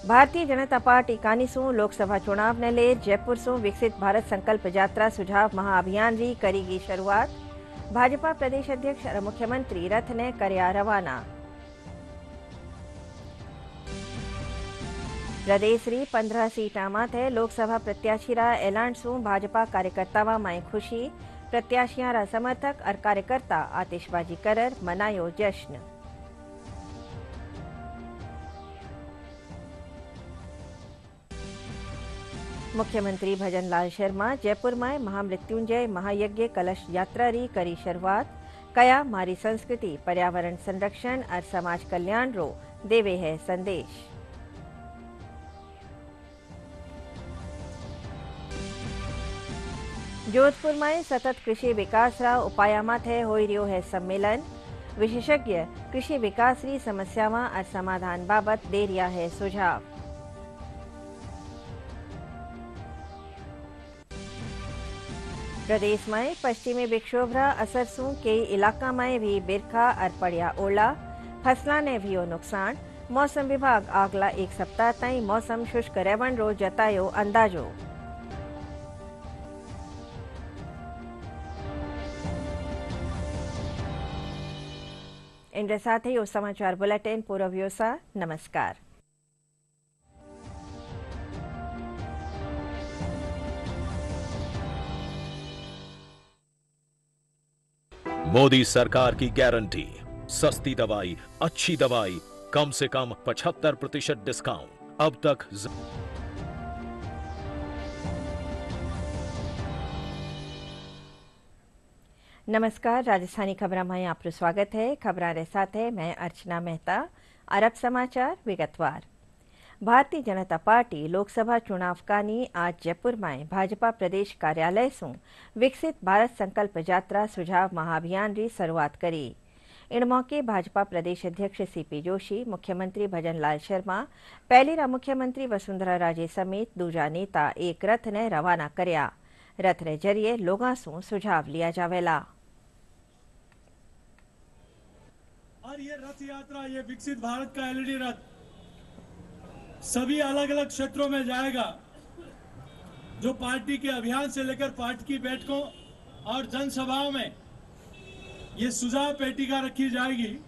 Bharatiya Janata party कानीसू Lok Sabha चुनाव ने ले जयपुर से विकसित भारत संकल्प यात्रा सुझाव महाअभियान री करेगी शुरुआत। भाजपा प्रदेश अध्यक्ष और मुख्यमंत्री रथ ने करया रवाना। प्रदेश री 15 सीटा माथे लोकसभा प्रत्याशी रा ऐलान सु भाजपा कार्यकर्तावा में खुशी। प्रत्याशियां रा समर्थक और कार्यकर्ता आतिशबाजी कर मनायो जश्न। मुख्यमंत्री भजन लाल शर्मा जयपुर में महामृत्युंजय महायज्ञ कलश यात्रा री करी शुरुआत। कया मारी संस्कृति पर्यावरण संरक्षण और समाज कल्याण रो देवे है संदेश। जोधपुर में सतत कृषि विकास रा उपाया माथे होई रियो है सम्मेलन। विशेषज्ञ कृषि विकास री समस्यावां और समाधान बाबत दे रिया है सुझाव। प्रदेश में पश्चिमी विक्षोभ रा असर सु कई इलाका में भी बिरखा और पड़िया ओला। फसला ने भी नुकसान। मौसम विभाग आगला एक सप्ताह ताई मौसम शुष्क रहवन रो जतायो अंदाजो। इनके साथ ही समाचार बुलेटिन पूरा व्योसा। नमस्कार। मोदी सरकार की गारंटी, सस्ती दवाई, अच्छी दवाई, कम से कम 75% डिस्काउंट। अब तक नमस्कार। राजस्थानी खबरों में आपका स्वागत है। खबरों के साथ है मैं अर्चना मेहता। अरब समाचार विगतवार। भारतीय जनता पार्टी लोकसभा चुनाव कानी आज जयपुर में भाजपा प्रदेश कार्यालय से विकसित भारत संकल्प यात्रा सुझाव महाअभियान की शुरुआत करी। इन मौके भाजपा प्रदेश अध्यक्ष सीपी जोशी, मुख्यमंत्री भजन लाल शर्मा, पहली रा मुख्यमंत्री वसुंधरा राजे समेत दूजा नेता एक रथ ने रवाना करया। रथ ने जरिए लोगों से सुझाव लिया जावेला। और ये रथ यात्रा, ये विकसित भारत का एलईडी रथ सभी अलग अलग क्षेत्रों में जाएगा। जो पार्टी के अभियान से लेकर पार्टी की बैठकों और जनसभाओं में ये सुझाव पेटिका रखी जाएगी,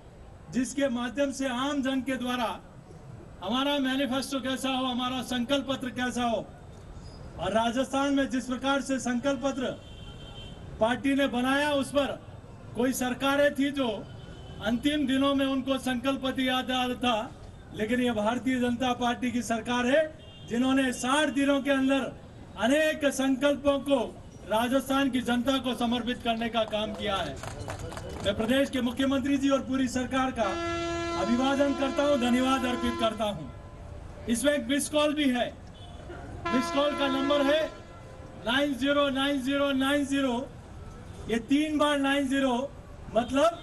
जिसके माध्यम से आम जन के द्वारा हमारा मैनिफेस्टो कैसा हो, हमारा संकल्प पत्र कैसा हो। और राजस्थान में जिस प्रकार से संकल्प पत्र पार्टी ने बनाया, उस पर कोई सरकारें थी जो अंतिम दिनों में उनको संकल्प पत्र याद आ रहा था, लेकिन ये भारतीय जनता पार्टी की सरकार है जिन्होंने 60 दिनों के अंदर अनेक संकल्पों को राजस्थान की जनता को समर्पित करने का काम किया है। मैं प्रदेश के मुख्यमंत्री जी और पूरी सरकार का अभिवादन करता हूं, धन्यवाद अर्पित करता हूं। इसमें एक मिस कॉल भी है। मिस कॉल का नंबर है 909090। ये 3 बार 90, मतलब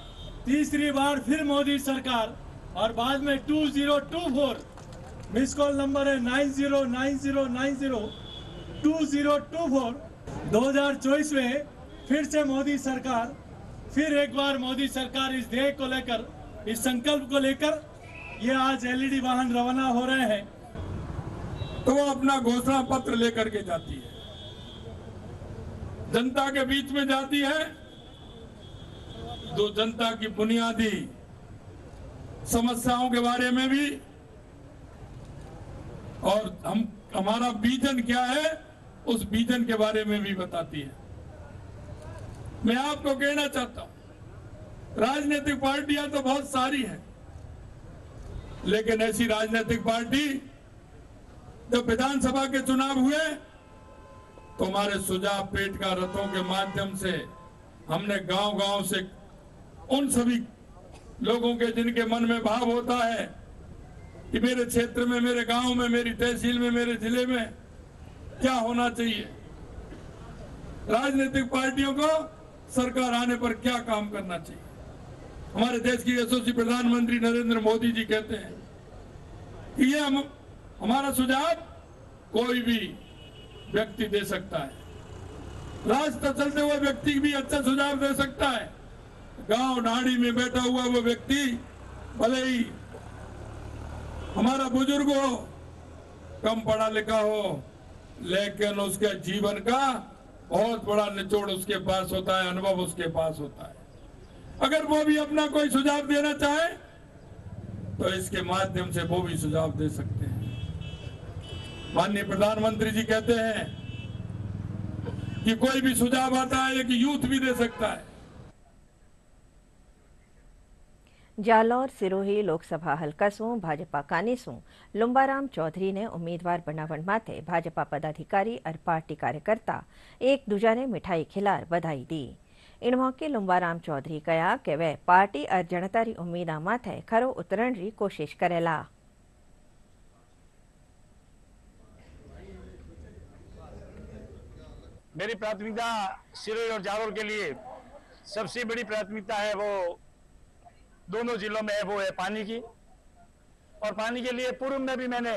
तीसरी बार फिर मोदी सरकार, और बाद में 2024। मिस कॉल नंबर है 9090902024। 2024 में फिर से मोदी सरकार, फिर एक बार मोदी सरकार इस ध्येय को लेकर, इस संकल्प को लेकर ये आज एलईडी वाहन रवाना हो रहे हैं। तो वो अपना घोषणा पत्र लेकर के जाती है, जनता के बीच में जाती है। तो जनता की बुनियादी समस्याओं के बारे में भी, और हमारा विजन क्या है उस विजन के बारे में भी बताती है। मैं आपको कहना चाहता हूं, राजनीतिक पार्टियां तो बहुत सारी हैं, लेकिन ऐसी राजनीतिक पार्टी, जब विधानसभा के चुनाव हुए तो हमारे सुझाव पेटिका रथों के माध्यम से हमने गांव-गांव से उन सभी लोगों के जिनके मन में भाव होता है कि मेरे क्षेत्र में, मेरे गांव में, मेरी तहसील में, मेरे जिले में क्या होना चाहिए, राजनीतिक पार्टियों को सरकार आने पर क्या काम करना चाहिए। हमारे देश की यशस्वी प्रधानमंत्री नरेंद्र मोदी जी कहते हैं कि ये हमारा सुझाव कोई भी व्यक्ति दे सकता है। रास्ता चलते हुए व्यक्ति भी अच्छा सुझाव दे सकता है। गांव ढाणी में बैठा हुआ वो व्यक्ति, भले ही हमारा बुजुर्ग हो, कम पढ़ा लिखा हो, लेकिन उसके जीवन का बहुत बड़ा निचोड़ उसके पास होता है, अनुभव उसके पास होता है। अगर वो भी अपना कोई सुझाव देना चाहे तो इसके माध्यम से वो भी सुझाव दे सकते हैं। माननीय प्रधानमंत्री जी कहते हैं कि कोई भी सुझाव आता है एक यूथ भी दे सकता है। जालौर सिरोही लोकसभा हलका सूं भाजपा कानी सूं लुंबाराम चौधरी ने उम्मीदवार बनावण माटे भाजपा पदाधिकारी और पार्टी कार्यकर्ता एक दूजा ने मिठाई खिलार बधाई दी। इन मौके लुंबाराम चौधरी कहा कि वे पार्टी और जनता री उम्मीदा माथे खरो उतरण री कोशिश करेला। मेरी प्राथमिकता सिरोही और जालौर के लिए सबसे बड़ी प्राथमिकता है वो दोनों जिलों में है, वो है पानी की। और पानी के लिए पूर्व में भी मैंने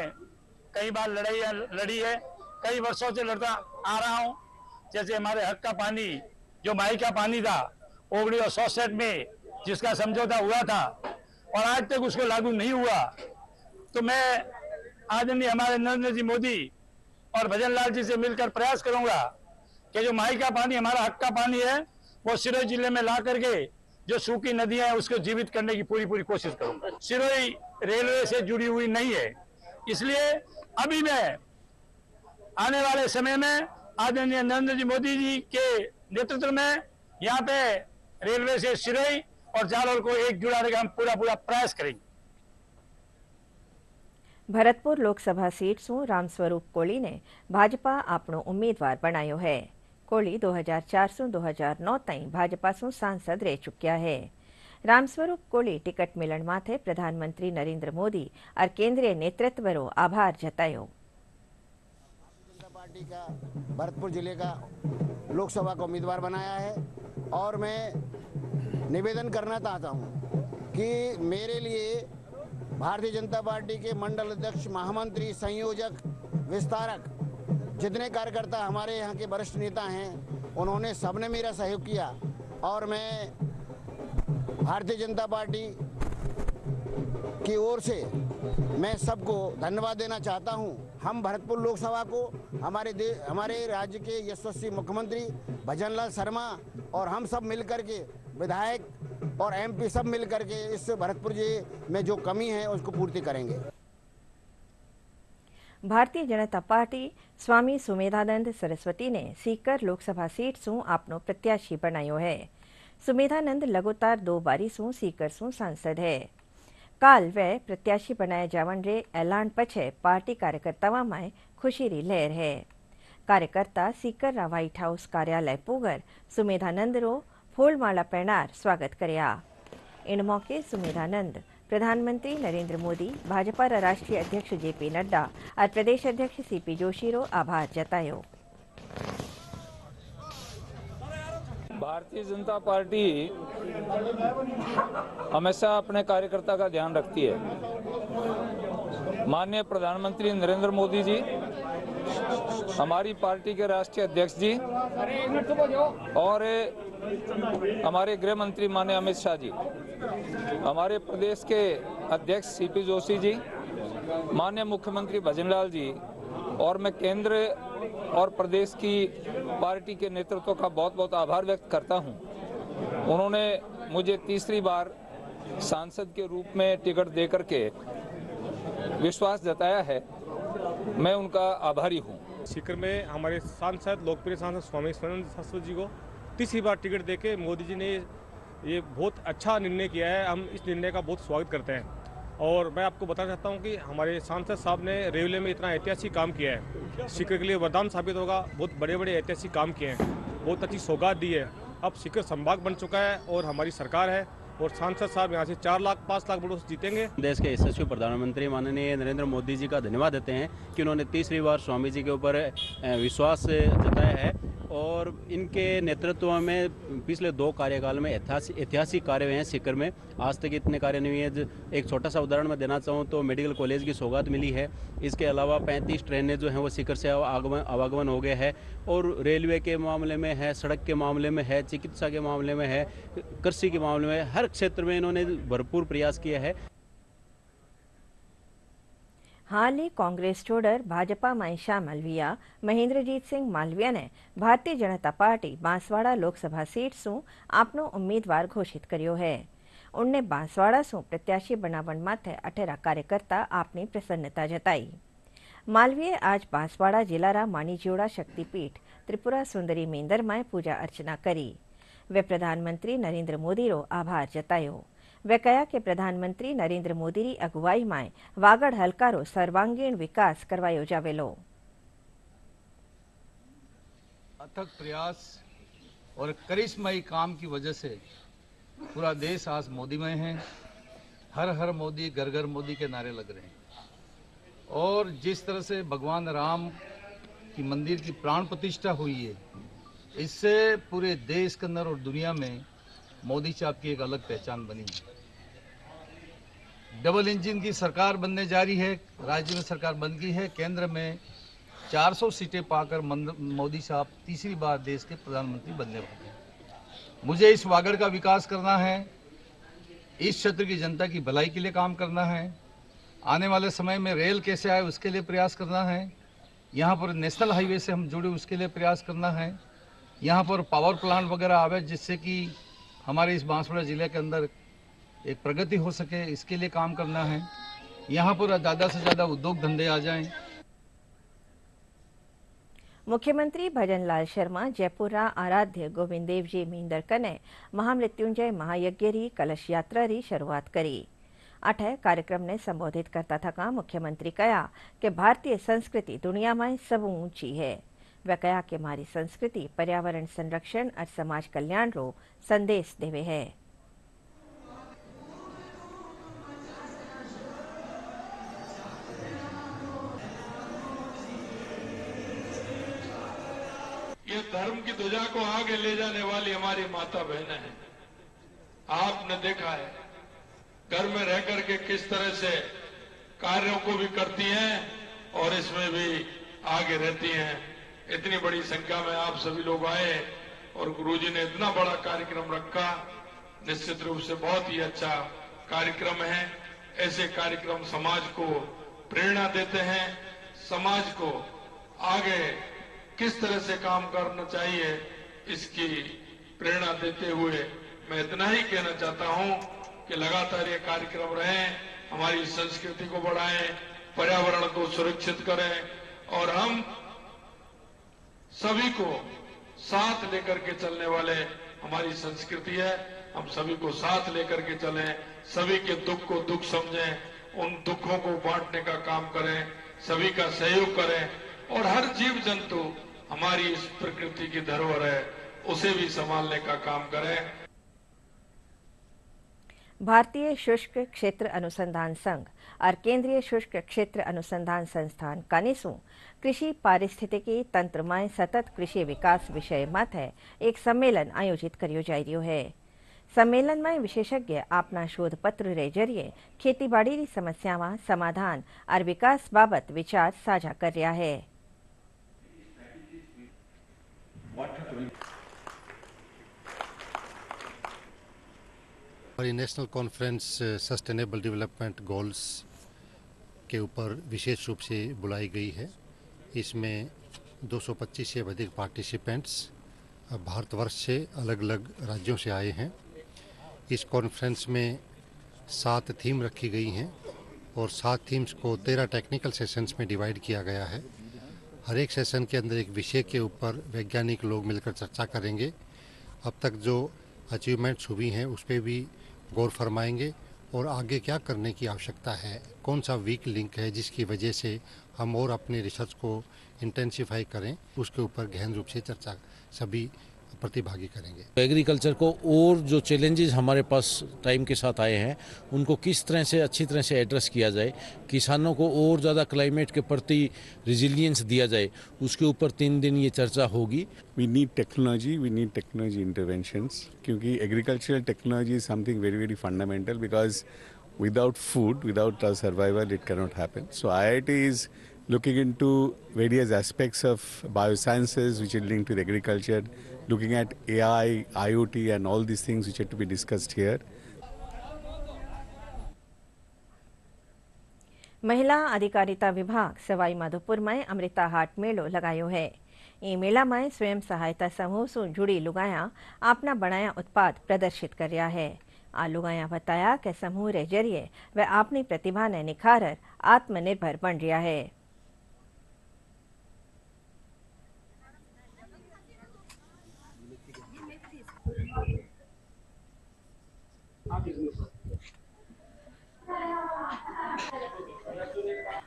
कई बार लड़ी है, कई वर्षों से लड़ता आ रहा हूं। जैसे हमारे हक का पानी जो माई का पानी था 1967 में जिसका समझौता हुआ था और आज तक उसको लागू नहीं हुआ, तो मैं आदरणीय हमारे नरेंद्र जी मोदी और भजन लाल जी से मिलकर प्रयास करूंगा कि जो माई का पानी हमारा हक का पानी है वो सिरोही जिले में ला करके जो सूखी नदियां हैं उसको जीवित करने की पूरी कोशिश करूंगा। सिरोही रेलवे से जुड़ी हुई नहीं है, इसलिए अभी मैं आने वाले समय में आदरणीय नरेंद्र जी मोदी जी के नेतृत्व में यहाँ पे रेलवे से सिरोही और जालौर को एक जुड़ाने का हम पूरा प्रयास करेंगे। भरतपुर लोकसभा सीट सूं रामस्वरूप कोली ने भाजपा आपनो उम्मीदवार बनायो है। कोली 2004 से 2009 ताईं भाजपा सूं सांसद रह चुक्या है। रामस्वरूप कोली टिकट मिलण माथे प्रधानमंत्री नरेंद्र मोदी और केंद्रीय नेतृत्व रो आभार जतायो। पार्टी का भरतपुर जिले का लोकसभा का उम्मीदवार बनाया है और मैं निवेदन करना चाहता हूं कि मेरे लिए भारतीय जनता पार्टी के मंडल अध्यक्ष, महामंत्री, संयोजक, विस्तारक जितने कार्यकर्ता हमारे यहाँ के वरिष्ठ नेता हैं उन्होंने सबने मेरा सहयोग किया और मैं भारतीय जनता पार्टी की ओर से मैं सबको धन्यवाद देना चाहता हूं। हम भरतपुर लोकसभा को हमारे राज्य के यशस्वी मुख्यमंत्री भजनलाल शर्मा और हम सब मिलकर के विधायक और एमपी सब मिलकर के इस भरतपुर जिले में जो कमी है उसको पूर्ति करेंगे। भारतीय जनता पार्टी स्वामी सुमेधानंद सरस्वती ने सीकर लोकसभा सीट सूं आपनो प्रत्याशी बनायो है। सुमेधानंद लगातार 2 बारी सूं सीकर सूं सांसद है। काल वे प्रत्याशी बनाए जावन रे ऐलान पछे पार्टी कार्यकर्ताओं में खुशी री लहर है। कार्यकर्ता सीकर रा व्हाइट हाउस कार्यालय पुगर सुमेधानंद रो फूलमाला पहनार स्वागत करया। इन मौके सुमेधानंद प्रधानमंत्री नरेंद्र मोदी, भाजपा रा राष्ट्रीय अध्यक्ष जेपी नड्डा और प्रदेश अध्यक्ष सीपी जोशी रो आभार जतायो। भारतीय जनता पार्टी हमेशा अपने कार्यकर्ता का ध्यान रखती है। माननीय प्रधानमंत्री नरेंद्र मोदी जी, हमारी पार्टी के राष्ट्रीय अध्यक्ष जी और हमारे गृह मंत्री माननीय अमित शाह जी, हमारे प्रदेश के अध्यक्ष सीपी जोशी जी, माननीय मुख्यमंत्री भजनलाल जी और मैं केंद्र और प्रदेश की पार्टी के नेतृत्व का बहुत आभार व्यक्त करता हूं। उन्होंने मुझे तीसरी बार सांसद के रूप में टिकट देकर के विश्वास जताया है, मैं उनका आभारी हूं। सीकर में हमारे सांसद, लोकप्रिय सांसद स्वामी सुमेधानंद सरस्वती जी को तीसरी बार टिकट देके मोदी जी ने ये बहुत अच्छा निर्णय किया है। हम इस निर्णय का बहुत स्वागत करते हैं और मैं आपको बताना चाहता हूं कि हमारे सांसद साहब ने रेलवे में इतना ऐतिहासिक काम किया है, सीकर के लिए वरदान साबित होगा। बहुत बड़े ऐतिहासिक काम किए हैं, बहुत अच्छी सौगात दी है। अब सीकर संभाग बन चुका है और हमारी सरकार है और सांसद साहब यहाँ से 4 लाख 5 लाख वोटों से जीतेंगे। देश के यशस्वी प्रधानमंत्री माननीय नरेंद्र मोदी जी का धन्यवाद देते हैं कि उन्होंने तीसरी बार स्वामी जी के ऊपर विश्वास जताया है और इनके नेतृत्व में पिछले 2 कार्यकाल में ऐतिहासिक कार्य हुए हैं सीकर में। आज तक इतने कार्य नहीं हुए। एक छोटा सा उदाहरण मैं देना चाहूँ तो मेडिकल कॉलेज की सौगात मिली है। इसके अलावा 35 ट्रेनें जो हैं वो सीकर से आवागमन हो गए हैं और रेलवे के मामले में है, सड़क के मामले में है, चिकित्सा के मामले में है, कृषि के मामले में, हर क्षेत्र में इन्होंने भरपूर प्रयास किया है। हाल ही कांग्रेस छोड़कर भाजपा में शामिल हुआ महेंद्रजीत सिंह मालवीया ने भारतीय जनता पार्टी बांसवाड़ा लोकसभा सीट से आपनो उम्मीदवार घोषित कर्यो है। उनने बांसवाड़ा से प्रत्याशी बनावण माथे 18 कार्यकर्ता आपनी प्रसन्नता जताई। मालवीय आज बांसवाड़ा जिलारा माणिज्योड़ा शक्तिपीठ त्रिपुरा सुंदरी मेंदर में पूजा अर्चना करी। वे प्रधानमंत्री नरेंद्र मोदी रो आभार जतायो। वे कहा कि प्रधानमंत्री नरेंद्र मोदी री अगुवाई में वागड़ हलका रो सर्वांगीण विकास करवायो जावेलो। अथक प्रयास और करिश्माई काम की वजह से पूरा देश आज मोदीमय है। हर हर मोदी, घर घर मोदी के नारे लग रहे हैं। और जिस तरह से भगवान राम की मंदिर की प्राण प्रतिष्ठा हुई है, इससे पूरे देश के अंदर और दुनिया में मोदी साहब की एक अलग पहचान बनी है। डबल इंजन की सरकार बनने जा रही है। राज्य में सरकार बन गई है। केंद्र में 400 सीटें पाकर मोदी साहब तीसरी बार देश के प्रधानमंत्री बनने वाले हैं। मुझे इस वागड़ का विकास करना है। इस क्षेत्र की जनता की भलाई के लिए काम करना है। आने वाले समय में रेल कैसे आए उसके लिए प्रयास करना है। यहाँ पर नेशनल हाईवे से हम जुड़े उसके लिए प्रयास करना है। यहाँ पर पावर प्लांट वगैरह आवे जिससे कि हमारे इस बांसवाड़ा जिले के अंदर एक प्रगति हो सके, इसके लिए काम करना है। यहाँ पर ज़्यादा से ज़्यादा उद्योग धंधे आ जाएं। मुख्यमंत्री भजनलाल शर्मा जयपुरा आराध्य गोविंद देव जी मींदर कने महामृत्युंजय महायज्ञ री कलश यात्रा री शुरुआत करी। अठे कार्यक्रम ने संबोधित करता थका मुख्यमंत्री कहा कि भारतीय संस्कृति दुनिया में सबू ऊंची है। वे कहा कि हमारी संस्कृति पर्यावरण संरक्षण और समाज कल्याण रो संदेश देवे है। ये धर्म की ध्वजा को आगे ले जाने वाली हमारी माता बहनें हैं। आपने देखा है घर में रह करके किस तरह से कार्यों को भी करती हैं और इसमें भी आगे रहती हैं। इतनी बड़ी संख्या में आप सभी लोग आए और गुरुजी ने इतना बड़ा कार्यक्रम रखा। निश्चित रूप से बहुत ही अच्छा कार्यक्रम है। ऐसे कार्यक्रम समाज को प्रेरणा देते हैं। समाज को आगे किस तरह से काम करना चाहिए इसकी प्रेरणा देते हुए मैं इतना ही कहना चाहता हूं कि लगातार ये कार्यक्रम रहें, हमारी संस्कृति को बढ़ाएं, पर्यावरण को सुरक्षित करें और हम सभी को साथ लेकर के चलने वाले हमारी संस्कृति है। हम सभी को साथ लेकर के चलें, सभी के दुख को दुख समझें, उन दुखों को बांटने का काम करें, सभी का सहयोग करें और हर जीव जंतु हमारी इस प्रकृति की धरोहर है उसे भी संभालने का काम करें। भारतीय शुष्क क्षेत्र अनुसंधान संघ और केंद्रीय शुष्क क्षेत्र अनुसंधान संस्थान कानिसु कृषि पारिस्थितिकी तंत्र में सतत कृषि विकास विषय माथे एक सम्मेलन आयोजित करियो जाई रह्यो है। सम्मेलन में विशेषज्ञ अपना शोध पत्र रे जरिए खेतीबाड़ी की समस्याओं समाधान और विकास बाबत विचार साझा कर रहा है। हमारी national conference sustainable development goals के ऊपर विशेष रूप से बुलाई गई है। इसमें 225 से अधिक पार्टिसिपेंट्स भारतवर्ष से अलग अलग राज्यों से आए हैं। इस कॉन्फ्रेंस में 7 थीम रखी गई हैं और 7 थीम्स को 13 टेक्निकल सेशंस में डिवाइड किया गया है। हर एक सेशन के अंदर एक विषय के ऊपर वैज्ञानिक लोग मिलकर चर्चा करेंगे। अब तक जो अचीवमेंट्स हुई हैं उस पर भी गौर फरमाएंगे और आगे क्या करने की आवश्यकता है, कौन सा वीक लिंक है जिसकी वजह से हम और अपने रिसर्च को इंटेंसिफाई करें, उसके ऊपर गहन रूप से चर्चा सभी प्रतिभागी करेंगे। एग्रीकल्चर को और जो चैलेंजेस हमारे पास टाइम के साथ आए हैं उनको किस तरह से अच्छी तरह से एड्रेस किया जाए, किसानों को और ज़्यादा क्लाइमेट के प्रति रिजिलियंस दिया जाए, उसके ऊपर 3 दिन ये चर्चा होगी। वी नीड टेक्नोलॉजी इंटरवेंशंस क्योंकि agricultural technology is something very very fundamental because without food, without our survival, it cannot happen. So IIT is looking into various aspects of biosciences which are linked with agriculture, looking at AI, IoT and all these things which are to be discussed here. महिला अधिकारिता विभाग सवाई माधोपुर में अमृता हाट मेलो लगायो है। ये मेला में स्वयं सहायता समूह से जुड़ी लुगाया अपना बनाया उत्पाद प्रदर्शित कर रहा है। आ लुगाया बताया कि समूह रे जरिए वे अपनी प्रतिभा ने निखार आत्मनिर्भर बन रहा है।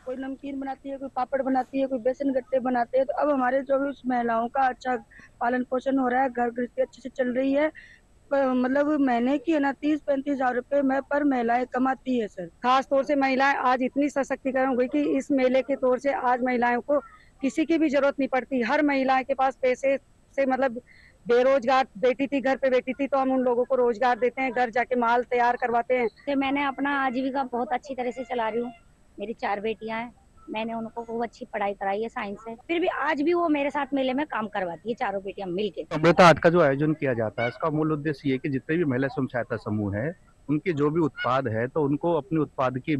कोई नमकीन बनाती है, कोई पापड़ बनाती है, कोई बेसन गट्टे बनाते हैं। तो अब हमारे जो भी उस महिलाओं का अच्छा पालन पोषण हो रहा है, घर गृहस्थी अच्छे से चल रही है। मतलब महीने की है ना 30-35 हजार रुपए में पर महिलाएं कमाती है सर। खास तौर से महिलाएं आज इतनी सशक्तिकरण हो गई कि इस मेले के तौर से आज महिलाओं को किसी की भी जरूरत नहीं पड़ती। हर महिला के पास पैसे से मतलब बेरोजगार बेटी थी, घर पे बैठी थी, तो हम उन लोगों को रोजगार देते हैं, घर जाके माल तैयार करवाते हैं। तो मैंने अपना आजीविका बहुत अच्छी तरह से चला रही हूँ। मेरी 4 बेटियां हैं, मैंने उनको खूब अच्छी पढ़ाई कराई है साइंस से। फिर भी आज भी वो मेरे साथ मेले में काम करवाती है, चारों बेटियां मिलके। अमृता हाट का जो आयोजन किया जाता है, इसका मूल उद्देश्य ये है कि जितने भी महिला स्वयं सहायता समूह है, उनके जो भी उत्पाद है, तो उनको अपने उत्पाद की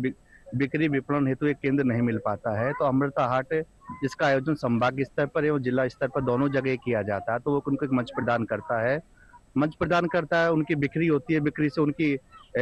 बिक्री विपणन हेतु एक केंद्र नहीं मिल पाता है। तो अमृता हाट जिसका आयोजन संभाग स्तर पर एवं जिला स्तर पर दोनों जगह किया जाता है, तो वो उनको एक मंच प्रदान करता है, उनकी बिक्री होती है, बिक्री से उनकी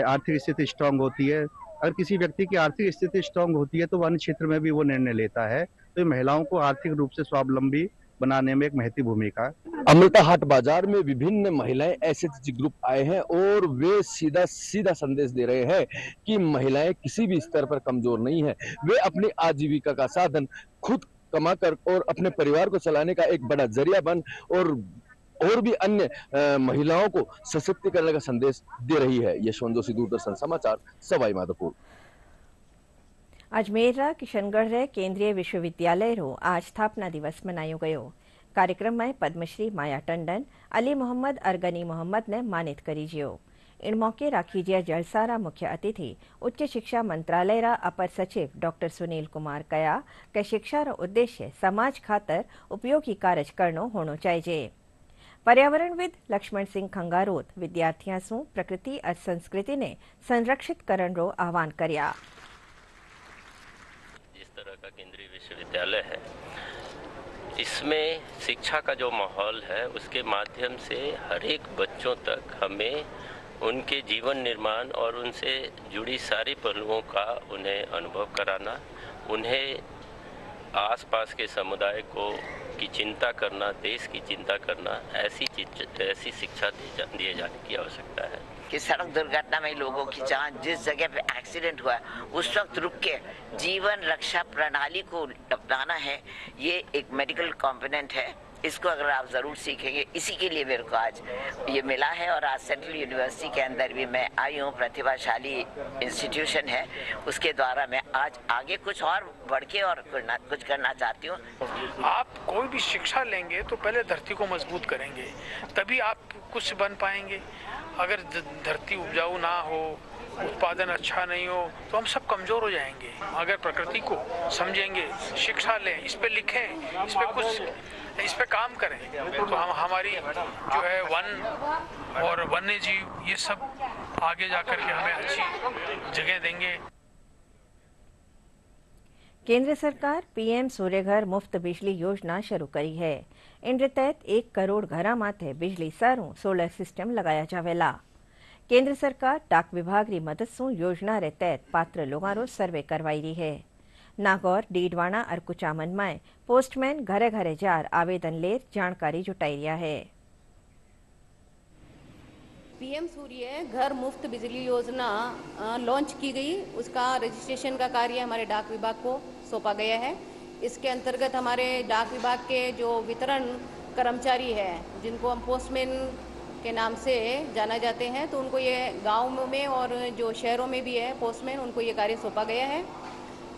आर्थिक स्थिति स्ट्रांग होती है। अगर किसी व्यक्ति की आर्थिक स्थिति स्ट्रांग होती है तो वह अन्य क्षेत्र में भी वो निर्णय लेता है। तो ये महिलाओं को आर्थिक रूप से स्वावलंबी बनाने में एक महत्वपूर्ण भूमिका। अमृता हाट बाजार में विभिन्न महिलाएं एसएचजी ग्रुप आए हैं और वे सीधा संदेश दे रहे हैं कि महिलाएं किसी भी स्तर पर कमजोर नहीं है। वे अपनी आजीविका का साधन खुद कमाकर और अपने परिवार को चलाने का एक बड़ा जरिया बन और भी अन्य महिलाओं को सशक्त करने का संदेश दे रही है। यशवंत जोशी, दूरदर्शन समाचार, सवाई माधोपुर। अजमेर किशनगढ़ रे केंद्रीय विश्वविद्यालय रो आज स्थापना दिवस मनायो गयो। कार्यक्रम में पद्मश्री माया टंडन, अली मोहम्मद और गनी मोहम्मद ने मानित करी जियो। इन मौके राखीजिया जलसारा मुख्य अतिथि उच्च शिक्षा मंत्रालय रा अपर सचिव डॉक्टर सुनील कुमार कया के शिक्षा रो उद्देश्य समाज खातर उपयोगी कार्य करनो होनो चाहिए। पर्यावरणविद लक्ष्मण सिंह खंगारोत विद्यार्थियों से प्रकृति और संस्कृति ने संरक्षित करने रो आह्वान करया। जिस तरह का केंद्रीय विश्वविद्यालय है, इसमें शिक्षा का जो माहौल है उसके माध्यम से हर एक बच्चों तक हमें उनके जीवन निर्माण और उनसे जुड़ी सारे पहलुओं का उन्हें अनुभव कराना, उन्हें आसपास के समुदाय को की चिंता करना, देश की चिंता करना, ऐसी शिक्षा दिए जाने की आवश्यकता है। कि सड़क दुर्घटना में लोगों की जहाँ जिस जगह पे एक्सीडेंट हुआ उस वक्त रुक के जीवन रक्षा प्रणाली को अपनाना है, ये एक मेडिकल कंपोनेंट है। इसको अगर आप ज़रूर सीखेंगे, इसी के लिए मेरे को आज ये मिला है। और आज सेंट्रल यूनिवर्सिटी के अंदर भी मैं आई हूँ, प्रतिभाशाली इंस्टीट्यूशन है, उसके द्वारा मैं आज आगे कुछ और बढ़ के और कुछ करना चाहती हूँ। आप कोई भी शिक्षा लेंगे तो पहले धरती को मजबूत करेंगे, तभी आप कुछ बन पाएंगे। अगर धरती उपजाऊ ना हो, उत्पादन अच्छा नहीं हो, तो हम सब कमजोर हो जाएंगे। अगर प्रकृति को समझेंगे, शिक्षा लें, इस पे लिखें, इस पे काम करें, तो हम हमारी जो है वन और वन्य जीव ये सब आगे जाकर के हमें अच्छी जगह देंगे। केंद्र सरकार पीएम सूर्यघर मुफ्त बिजली योजना शुरू करी है। इन तहत 1 करोड़ घरा माथे बिजली सारू सोलर सिस्टम लगाया जावेला। केंद्र सरकार डाक विभाग री मदद से योजना रे तहत पात्र लोगों रो सर्वे करवाई रही है। नागौर, डीडवाना और कुचामन में पोस्टमैन घरे घरे जार आवेदन लेर जानकारी जुटाई रिया है। पीएम सूर्य घर मुफ्त बिजली योजना लॉन्च की गई, उसका रजिस्ट्रेशन का कार्य हमारे डाक विभाग को सौंपा गया है। इसके अंतर्गत हमारे डाक विभाग के जो वितरण कर्मचारी हैं, जिनको हम पोस्टमैन के नाम से जाना जाते हैं, तो उनको ये गाँव में और जो शहरों में भी है पोस्टमैन, उनको ये कार्य सौंपा गया है।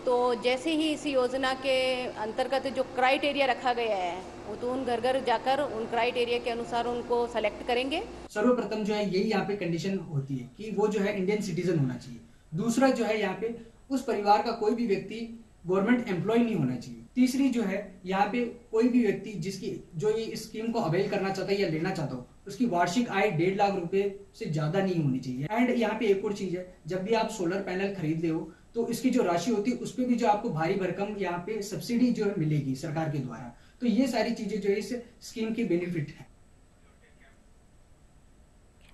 तो जैसे ही इस योजना के अंतर्गत जो क्राइटेरिया रखा गया है, वो तो उन घर घर जाकर उन क्राइटेरिया के अनुसार उनको सेलेक्ट करेंगे। सर्वप्रथम जो है यही यहाँ पे कंडीशन होती है कि वो जो है इंडियन सिटीजन होना चाहिए। दूसरा जो है यहाँ पे उस परिवार का कोई भी व्यक्ति गवर्नमेंट एम्प्लॉय नहीं होना चाहिए। तीसरी जो है यहाँ पे कोई भी व्यक्ति जिसकी जो ये स्कीम को अवेल करना चाहता है या लेना चाहता हो, उसकी वार्षिक आय 1.5 लाख रुपए से ज्यादा नहीं होनी चाहिए। एंड यहाँ पे एक और चीज है, जब भी आप सोलर पैनल खरीद रहे हो तो इसकी जो राशि होती है उस पर भी जो आपको भारी भरकम यहाँ पे सब्सिडी जो है मिलेगी सरकार के द्वारा। तो ये सारी चीजें जो है इस स्कीम की बेनिफिट है।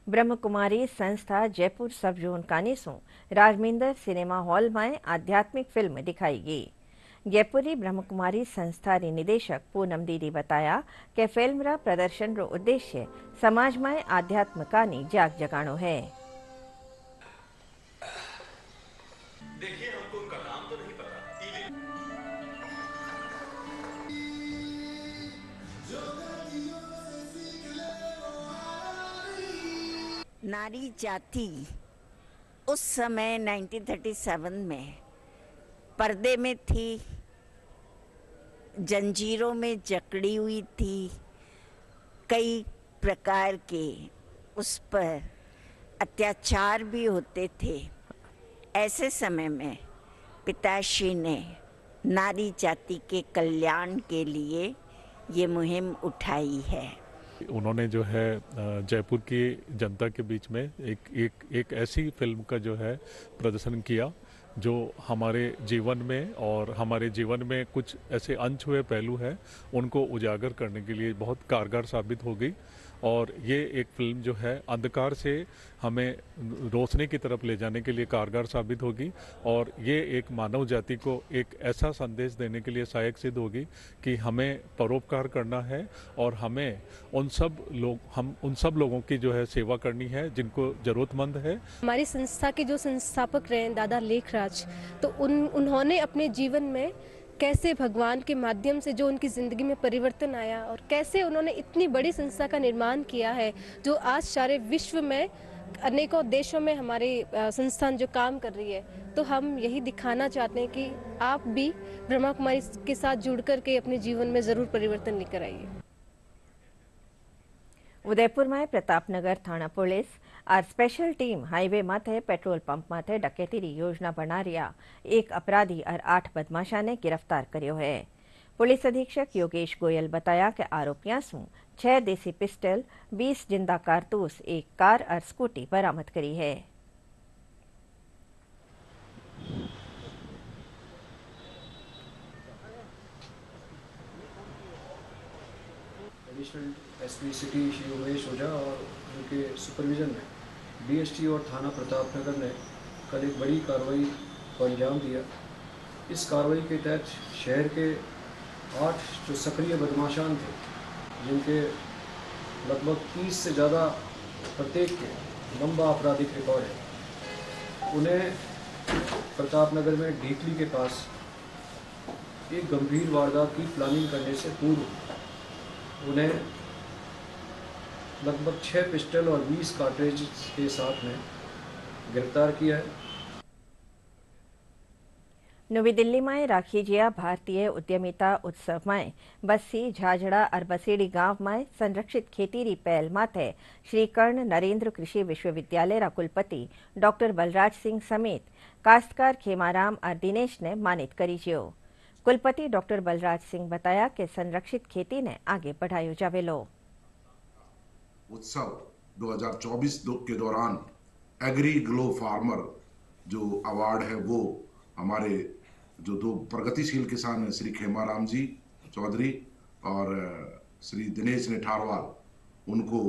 ब्रह्म कुमारी संस्था जयपुर सब जोन कानीसू राजमिंदर सिनेमा हॉल में आध्यात्मिक फिल्म दिखाई गई। जयपुरी ब्रह्म कुमारी संस्था री निदेशक पूनम दीदी बताया कि फिल्म रा प्रदर्शन रो उद्देश्य समाज में आध्यात्म कानी जाग जगाणो है। देखिए, हमको उनका नाम तो नहीं पता। नारी जाति उस समय 1937 में पर्दे में थी, जंजीरों में जकड़ी हुई थी, कई प्रकार के उस पर अत्याचार भी होते थे। ऐसे समय में पिताश्री ने नारी जाति के कल्याण के लिए ये मुहिम उठाई है। उन्होंने जो है जयपुर की जनता के बीच में एक ऐसी फिल्म का जो है प्रदर्शन किया जो हमारे जीवन में और हमारे जीवन में कुछ ऐसे अनछुए पहलू हैं उनको उजागर करने के लिए बहुत कारगर साबित हो गई। और ये एक फिल्म जो है अंधकार से हमें रोशनी की तरफ ले जाने के लिए कारगर साबित होगी और ये एक मानव जाति को एक ऐसा संदेश देने के लिए सहायक सिद्ध होगी कि हमें परोपकार करना है और हमें उन सब लोगों की जो है सेवा करनी है जिनको ज़रूरतमंद है। हमारी संस्था के जो संस्थापक रहे दादा लेखराज, तो उन्होंने अपने जीवन में कैसे भगवान के माध्यम से जो उनकी ज़िंदगी में परिवर्तन आया और कैसे उन्होंने इतनी बड़ी संस्था का निर्माण किया है जो आज सारे विश्व में अनेकों देशों में हमारी संस्थान जो काम कर रही है। तो हम यही दिखाना चाहते हैं कि आप भी ब्रह्मा कुमारी के साथ जुड़ कर के अपने जीवन में ज़रूर परिवर्तन लेकर आइए। उदयपुर में प्रतापनगर थाना पुलिस और स्पेशल टीम हाईवे माथे पेट्रोल पंप माथे डकैती री योजना बना रिया एक अपराधी और 8 बदमाशा ने गिरफ्तार कर्यो है। पुलिस अधीक्षक योगेश गोयल बताया कि आरोपियों से 6 देसी पिस्टल, 20 जिंदा कारतूस, एक कार और स्कूटी बरामद करी है। Additional SP city Shri Yogesh Ojha और उनके सुपरविजन में डीएसटी और थाना प्रतापनगर ने कल एक बड़ी कार्रवाई को अंजाम दिया। इस कार्रवाई के तहत शहर के 8 जो सक्रिय बदमाशान थे, जिनके लगभग 30 से ज़्यादा प्रत्येक के लंबा आपराधिक रिकॉर्ड है, उन्हें प्रतापनगर में ढीकली के पास एक गंभीर वारदात की प्लानिंग करने से पूर्व उन्हें लगभग 6 पिस्टल और 20 कार्ट्रिज के साथ में गिरफ्तार किया है। नवी दिल्ली में राखी जिया भारतीय उद्यमिता उत्सव में बस्सी, झाझड़ा और बसेड़ी गांव में संरक्षित खेती री पहल माथे श्री कर्ण नरेंद्र कृषि विश्वविद्यालय रा कुलपति डॉक्टर बलराज सिंह समेत काश्तकार खेमाराम और दिनेश ने मानित करी जियो। कुलपति डॉक्टर बलराज सिंह बताया कि संरक्षित खेती ने आगे बढ़ायो जावेलो। उत्सव 2024 के दौरान एग्री ग्लो फार्मर जो अवार्ड है वो हमारे जो 2 प्रगतिशील किसान हैं श्री खेमाराम जी चौधरी और श्री दिनेश नेठारवाल, उनको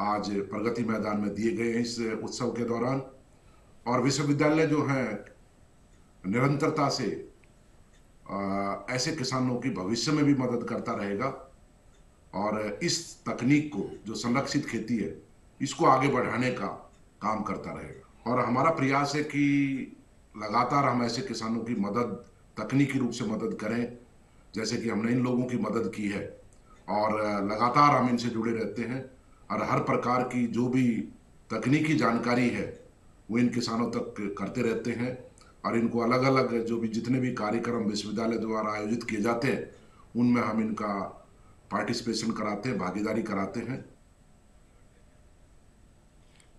आज प्रगति मैदान में दिए गए हैं इस उत्सव के दौरान। और विश्वविद्यालय जो है निरंतरता से ऐसे किसानों की भविष्य में भी मदद करता रहेगा और इस तकनीक को जो संरक्षित खेती है इसको आगे बढ़ाने का काम करता रहेगा। और हमारा प्रयास है कि लगातार हम ऐसे किसानों की मदद तकनीकी रूप से मदद करें, जैसे कि हमने इन लोगों की मदद की है और लगातार हम इनसे जुड़े रहते हैं और हर प्रकार की जो भी तकनीकी जानकारी है वो इन किसानों तक करते रहते हैं और इनको अलग अलग जो भी जितने भी कार्यक्रम विश्वविद्यालय द्वारा आयोजित किए जाते हैं उनमें हम इनका पार्टिसिपेशन कराते हैं, भागीदारी कराते हैं।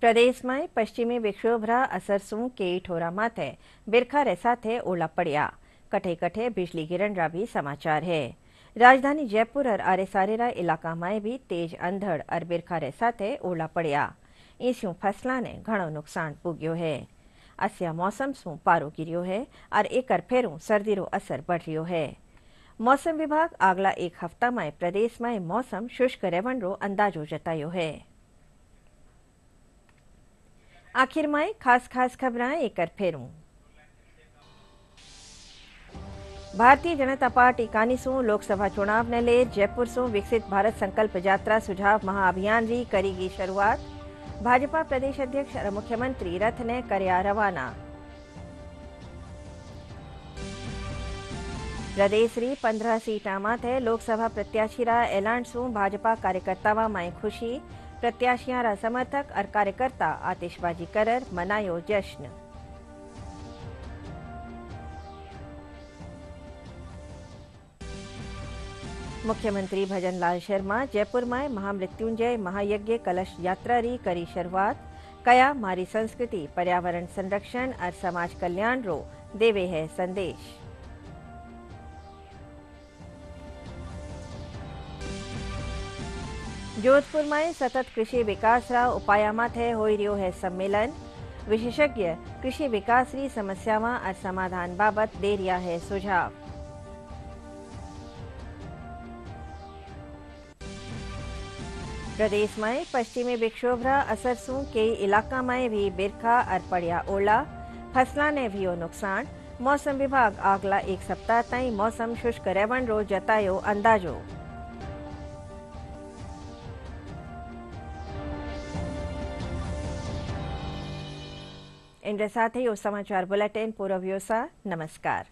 प्रदेश में पश्चिमी विक्षोभरा असर सू के ठोरा माथे बिरखा रे साथे ओला पड़िया, कठे कठे बिजली गिरन रा भी समाचार है। राजधानी जयपुर और आरे सारेरा इलाका में भी तेज अंधड़ और बिरखा रे साथे ओला पड़िया। इसू फसला ने घणो नुकसान पुग्यो है। अस्या मौसम सु पारो गिरियो है और एकर फेरू सर्दी रो असर बढ़ रियो है। मौसम विभाग अगला एक हफ्ता में प्रदेश में मौसम शुष्क रहण रो अंदाजो जतायो है। आखिर में खास खबरां एकर फेरू। भारतीय जनता पार्टी कानीसू लोकसभा चुनाव ने ले जयपुर सु विकसित भारत संकल्प यात्रा सुझाव महाअभियान री करेगी शुरुआत। भाजपा प्रदेश अध्यक्ष और मुख्यमंत्री रथ ने करया रवाना। प्रदेश री 15 सीटा माथे लोकसभा प्रत्याशी रा ऐलान सु भाजपा कार्यकर्तावा में खुशी। प्रत्याशियां रा समर्थक और कार्यकर्ता आतिशबाजी करर मनायो जश्न। मुख्यमंत्री भजन लाल शर्मा जयपुर में महामृत्युंजय महायज्ञ कलश यात्रा री करी शुरुआत। कया मारी संस्कृति पर्यावरण संरक्षण और समाज कल्याण रो देवे है संदेश। जोधपुर में सतत कृषि विकास रा उपाया माथे होई रियो है सम्मेलन। विशेषज्ञ कृषि विकास री समस्यावां और समाधान बाबत दे रिया है सुझाव। प्रदेश में पश्चिमी विक्षोभ रा असर सु कई इलाका में भी बिरखा और पड़िया ओला। फसला ने भी नुकसान। मौसम विभाग अगला एक सप्ताह ताईं मौसम शुष्क रहण रो जतायो अंदाजो। इन साथ ही समाचार बुलेटिन पूरो व्योसा। नमस्कार।